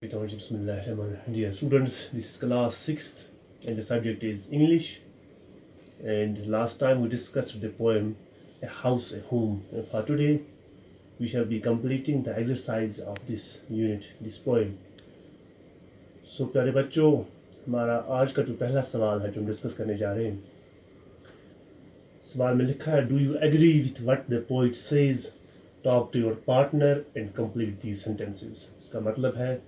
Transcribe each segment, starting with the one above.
Dear students, this is class 6th and the subject is English. And last time we discussed the poem A House, a Home. And for today, we shall be completing the exercise of this unit, this poem. So प्यारे बच्चों, हमारा आज का जो पहला सवाल है जो हम डिस्कस करने जा रहे हैं, सवाल में लिखा है, Do you agree with what the poet says? Talk to your partner and complete these sentences. इसका मतलब है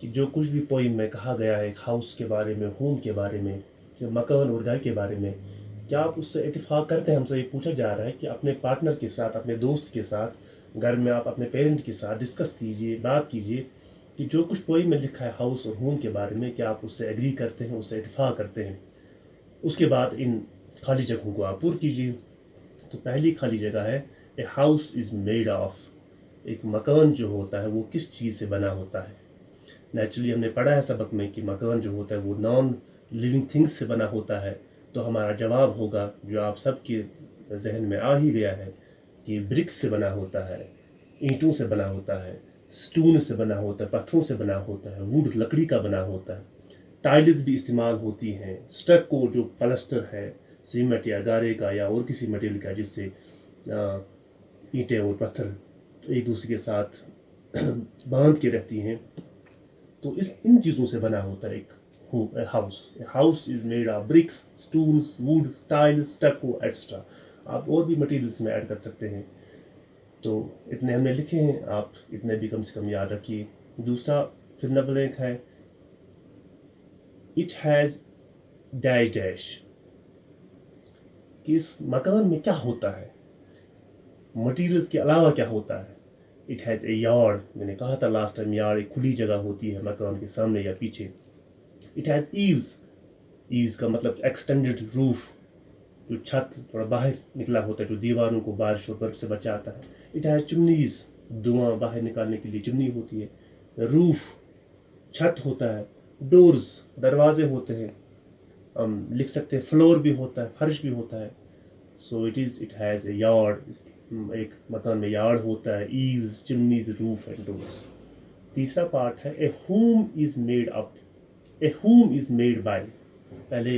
कि जो कुछ भी पोइम में कहा गया है एक हाउस के बारे में, होम के बारे में, कि मकान और घर के बारे में, क्या आप उससे इत्तेफाक करते हैं? हमसे ये पूछा जा रहा है कि अपने पार्टनर के साथ, अपने दोस्त के साथ, घर में आप अपने पेरेंट के साथ डिस्कस कीजिए, बात कीजिए कि जो कुछ पोइम में लिखा है हाउस और होम के बारे में, क्या आप उससे एग्री करते हैं, उससे इत्तेफाक करते हैं? उसके बाद इन खाली जगहों को आप पूर कीजिए। तो पहली खाली जगह है, a house is made of. एक मकान जो होता है वो किस चीज़ से बना होता है? नेचुरली हमने पढ़ा है सबक में कि मकान जो होता है वो नॉन लिविंग थिंग्स से बना होता है। तो हमारा जवाब होगा, जो आप सबके जहन में आ ही गया है, कि ब्रिक्स से बना होता है, ईंटों से बना होता है, स्टोन से बना होता है, पत्थरों से बना होता है, वुड लकड़ी का बना होता है, टाइल्स भी इस्तेमाल होती हैं, स्टक्को जो प्लास्टर है सीमेंट या गारे का या और किसी मटेरियल का, जिससे ईंटें और पत्थर एक दूसरे के साथ बांध के रहती हैं, तो इन चीज़ों से बना होता है एक house. House is made of bricks, stones, wood, tiles, stucco extra. आप और भी मटेरियल्स में ऐड कर सकते हैं। तो इतने हमने लिखे हैं, आप इतने भी कम से कम याद रखिए। दूसरा फिल इन द ब्लैंक है, इट हैज़ डैश डैश, कि इस मकान में क्या होता है, मटेरियल्स के अलावा क्या होता है। इट हैज़ ए यार्ड, मैंने कहा था लास्ट टाइम, यार्ड एक खुली जगह होती है मकान के सामने या पीछे। इट हैज़ ईव्स, ईव्स का मतलब एक्सटेंडेड रूफ, जो छत थोड़ा बाहर निकला होता है, जो दीवारों को बारिश और बर्फ से बचाता है। इट हैज़ चिमनीज, धुआं बाहर निकालने के लिए चिमनी होती है। रूफ छत होता है, डोर्स दरवाजे होते हैं, हम लिख सकते हैं फ्लोर भी होता है, फर्श भी होता है। So it has a yard, एक मकान में यार्ड होता है, eaves, chimneys, roof and doors. तीसरा पार्ट है, a home is made up, a home is made by. पहले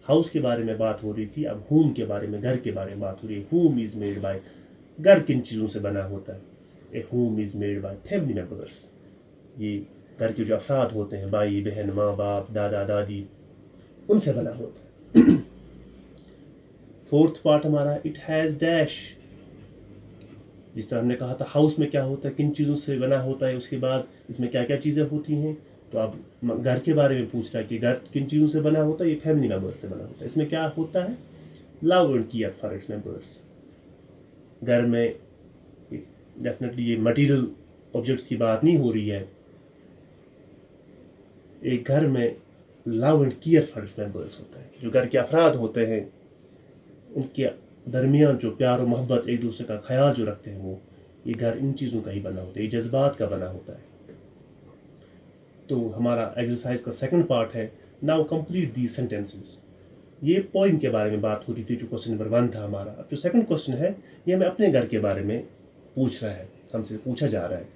हाउस के बारे में बात हो रही थी, अब होम के बारे में, घर के बारे में बात हो रही है। होम इज़ मेड बाय, घर किन चीज़ों से बना होता है? A home is made by family members, ये घर के जो अफराद होते हैं, भाई बहन, माँ बाप, दादा दादी, उनसे बना होता है। फोर्थ पार्ट हमारा, इट हैज़ डैश। जिस तरह हमने कहा था हाउस में क्या होता है, किन चीज़ों से बना होता है, उसके बाद इसमें क्या क्या चीज़ें होती हैं। तो अब घर के बारे में पूछ रहा है कि घर किन चीज़ों से बना होता है, ये फैमिली मेम्बर्स से बना होता है। इसमें क्या होता है, love and care for its members. घर में डेफिनेटली ये मटेरियल ऑब्जेक्ट्स की बात नहीं हो रही है, एक घर में love and care for its members होता है। जो घर के अफराद होते हैं उनके दरमियान जो प्यार और मोहब्बत, एक दूसरे का ख्याल जो रखते हैं, वो ये घर इन चीज़ों का ही बना होता है, ये जज्बात का बना होता है। तो हमारा एक्सरसाइज का सेकंड पार्ट है, नाउ कंप्लीट दीज सेंटेंसेस। ये पोइम के बारे में बात हो रही थी, जो क्वेश्चन नंबर 1 था हमारा। अब जो सेकंड क्वेश्चन है, ये हमें अपने घर के बारे में पूछ रहा है, हमसे पूछा जा रहा है।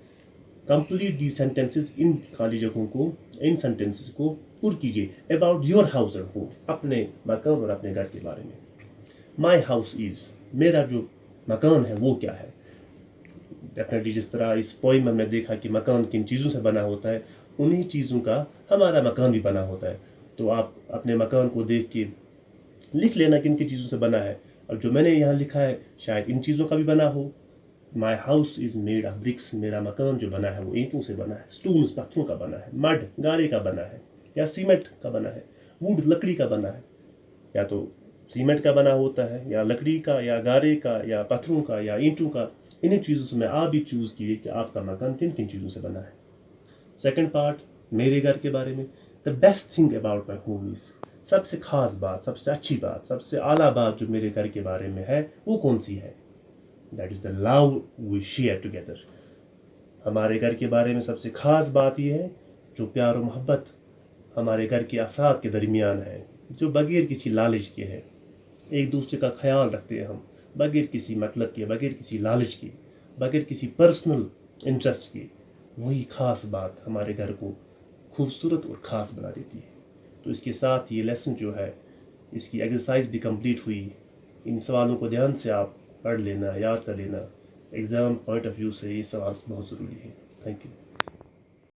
कंप्लीट दीज सेंटेंसेस, इन खाली जगहों को, इन सेंटेंसेस को पूर कीजिए। About your house and home, अपने मकान और अपने घर के बारे में। माई हाउस इज़, मेरा जो मकान है वो क्या है। डेफिनेटली जिस तरह इस पोइम में हमने देखा कि मकान किन चीज़ों से बना होता है, उन्हीं चीज़ों का हमारा मकान भी बना होता है। तो आप अपने मकान को देख के लिख लेना किन किन चीज़ों से बना है। अब जो मैंने यहाँ लिखा है शायद इन चीज़ों का भी बना हो। My house is made of BRICS, मेरा मकान जो बना है वो ईंटों से बना है। स्टोन्स पत्थरों का बना है, मड गारे का बना है, या सीमेंट का बना है, वुड लकड़ी का बना है। या तो सीमेंट का बना होता है, या लकड़ी का, या गारे का, या पत्थरों का, या ईंटों का। इन्हीं चीज़ों से मैं आप भी चूज़ कीजिए कि आपका मकान किन किन चीज़ों से बना है। सेकंड पार्ट, मेरे घर के बारे में। The best thing about my home is, सबसे खास बात, सबसे अच्छी बात, सबसे आला बात जो मेरे घर के बारे में है वो कौन सी है? That is the love we share together. हमारे घर के बारे में सबसे खास बात यह है जो प्यार और मोहब्बत हमारे घर के अफराद के दरमियान है, जो बगैर किसी लालच के है। एक दूसरे का ख्याल रखते हैं हम, बगैर किसी मतलब के, बगैर किसी लालच के, बगैर किसी पर्सनल इंटरेस्ट के। वही ख़ास बात हमारे घर को خوبصورت اور خاص بنا دیتی ہے. تو اس کے ساتھ یہ لیسن جو ہے اس کی ایکسرسائز بھی کمپلیٹ ہوئی. ان سوالوں کو دھیان سے آپ پڑھ لینا, یاد کر لینا. ایگزام پوائنٹ آف ویو سے یہ سوال بہت ضروری ہے. Thank you.